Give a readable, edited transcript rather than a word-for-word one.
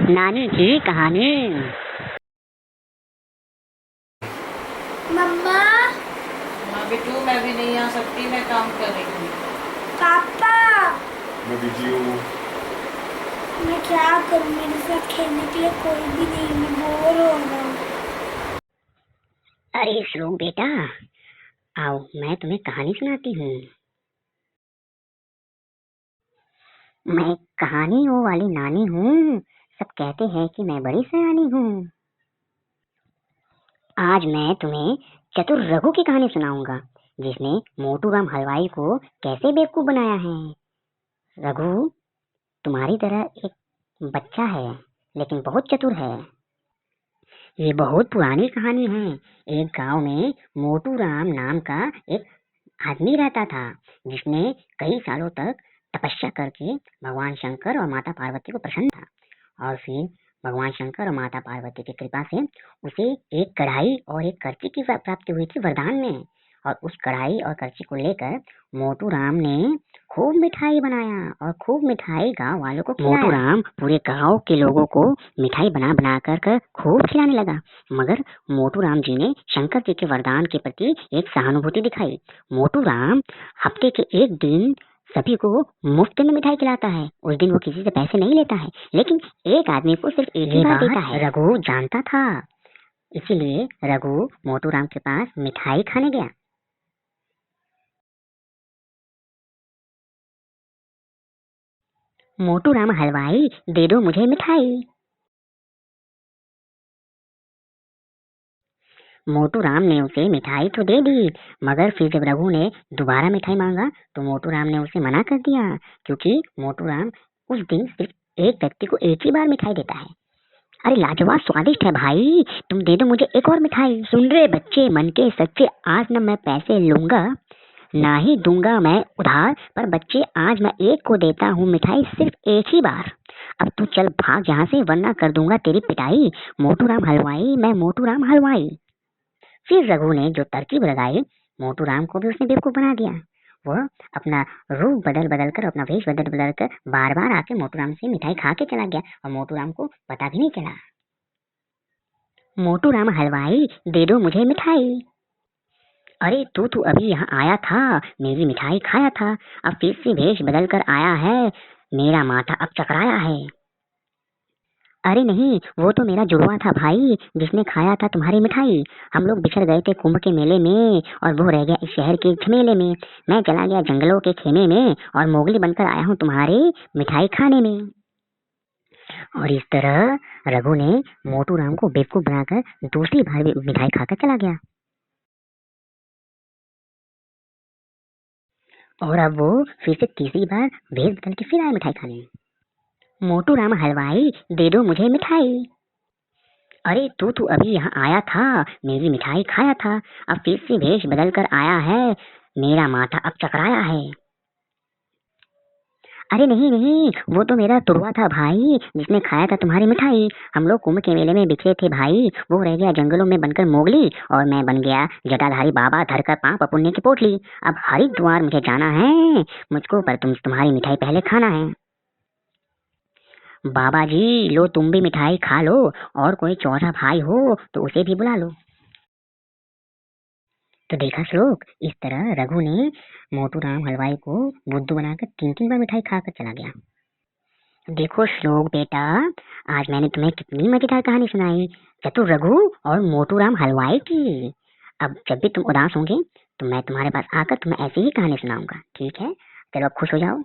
नानी की कहानी। मम्मा। बिट्टू मैं भी नहीं आ सकती, मैं काम कर रही हूँ। पापा। मैं बिजी हूँ। मैं क्या करूँ, मेरे साथ खेलने के लिए कोई भी नहीं, मैं बोर हो रहा हूँ। अरे श्लोक बेटा, आओ मैं तुम्हें कहानी सुनाती हूँ। मैं कहानियों वाली नानी हूँ। सब कहते हैं कि मैं बड़ी सयानी हूँ। आज मैं तुम्हें चतुर रघु की कहानी सुनाऊंगा, जिसने मोटू राम हलवाई को कैसे बेवकूफ बनाया है। रघु तुम्हारी तरह एक बच्चा है, लेकिन बहुत चतुर है। ये बहुत पुरानी कहानी है। एक गांव में मोटू राम नाम का एक आदमी रहता था, जिसने कई सालों तक तपस्या करके भगवान शंकर और माता पार्वती को प्रसन्न था। और फिर भगवान शंकर और माता पार्वती की कृपा से उसे एक कढ़ाई और एक करछी की प्राप्ति हुई थी वरदान में। और उस कढ़ाई और करछी को लेकर मोटू राम ने खूब मिठाई बनाया और खूब मिठाई गांव वालों को खिलाया। मोटू राम पूरे गांव के लोगों को मिठाई बना बना कर खूब खिलाने लगा। मगर मोटू राम जी ने शंकर जी के वरदान के प्रति एक सहानुभूति दिखाई। मोटू राम हफ्ते के एक दिन सभी को मुफ्त में मिठाई खिलाता है। उस दिन वो किसी से पैसे नहीं लेता है, लेकिन एक आदमी को सिर्फ एक ही बार देता है। रघु जानता था, इसीलिए रघु मोटू राम के पास मिठाई खाने गया। मोटू राम हलवाई, दे दो मुझे मिठाई। मोटू राम ने उसे मिठाई तो दे दी, मगर फिर जब रघु ने दोबारा मिठाई मांगा तो मोटू राम ने उसे मना कर दिया, क्योंकि मोटू राम उस दिन सिर्फ एक व्यक्ति को एक ही बार मिठाई देता है। अरे लाजवाब स्वादिष्ट है भाई, तुम दे दो मुझे एक और मिठाई। सुन रहे बच्चे मन के सच्चे, आज न मैं पैसे लूंगा ना ही दूंगा मैं उधार, पर बच्चे आज मैं एक को देता हूँ मिठाई सिर्फ एक ही बार। अब तू चल भाग यहाँ से, वरना कर दूंगा तेरी पिटाई। मोटू राम हलवाई, मैं मोटू राम हलवाई। फिर रघु ने जो तरकीब लगाई, मोटू राम को भी उसने बेवकूफ बना दिया। वह अपना रूप बदल बदल कर, अपना वेश बदल बदल कर बार बार आके मोटू राम से मिठाई खा के चला गया और मोटू राम को पता भी नहीं चला। मोटू राम हलवाई, दे दो मुझे मिठाई। अरे तू अभी यहाँ आया था, मेरी मिठाई खाया था, अब फिर से वेश बदल कर आया है, मेरा माथा अब चकराया है। अरे नहीं, वो तो मेरा जुड़वा था भाई, जिसने खाया था तुम्हारी मिठाई। हम लोग बिछड़ गए थे कुंभ के मेले में और वो रह गया इस शहर के झमेले में। मैं चला गया जंगलों के खेमे में और मोगली बनकर आया हूँ तुम्हारी मिठाई खाने में। और इस तरह रघु ने मोटू राम को बेवकूफ बनाकर दूसरी बार भी मिठाई खाकर चला गया। और अब वो फिर से तीसरी बार भेस बदल के फिर आया मिठाई खाने। मोटू राम हलवाई, दे दो मुझे मिठाई। अरे तू अभी यहाँ आया था, मेरी मिठाई खाया था, अब फिर से भेष बदल कर आया है, मेरा माथा अब चकराया है। अरे नहीं, वो तो मेरा तुड़वा था भाई, जिसने खाया था तुम्हारी मिठाई। हम लोग कुंभ के मेले में बिछे थे भाई, वो रह गया जंगलों में बनकर मोगली और मैं बन गया जटाधारी बाबा, धरकर पांव पपुन्ने की पोटली। अब हरिद्वार मुझे जाना है मुझको, पर तुम्हारी मिठाई पहले खाना है। बाबा जी लो, तुम भी मिठाई खा लो, और कोई चौथा भाई हो तो उसे भी बुला लो। तो देखा श्लोक, इस तरह रघु ने मोटू राम हलवाई को बुद्धू बनाकर 3 बार मिठाई खाकर चला गया। देखो श्लोक बेटा, आज मैंने तुम्हें कितनी मजेदार कहानी सुनाई, चतुर रघु और मोटू राम हलवाई की। अब जब भी तुम उदास होंगे तो मैं तुम्हारे पास आकर तुम्हें ऐसी ही कहानी सुनाऊंगा, ठीक है? चलो अब खुश हो जाओ।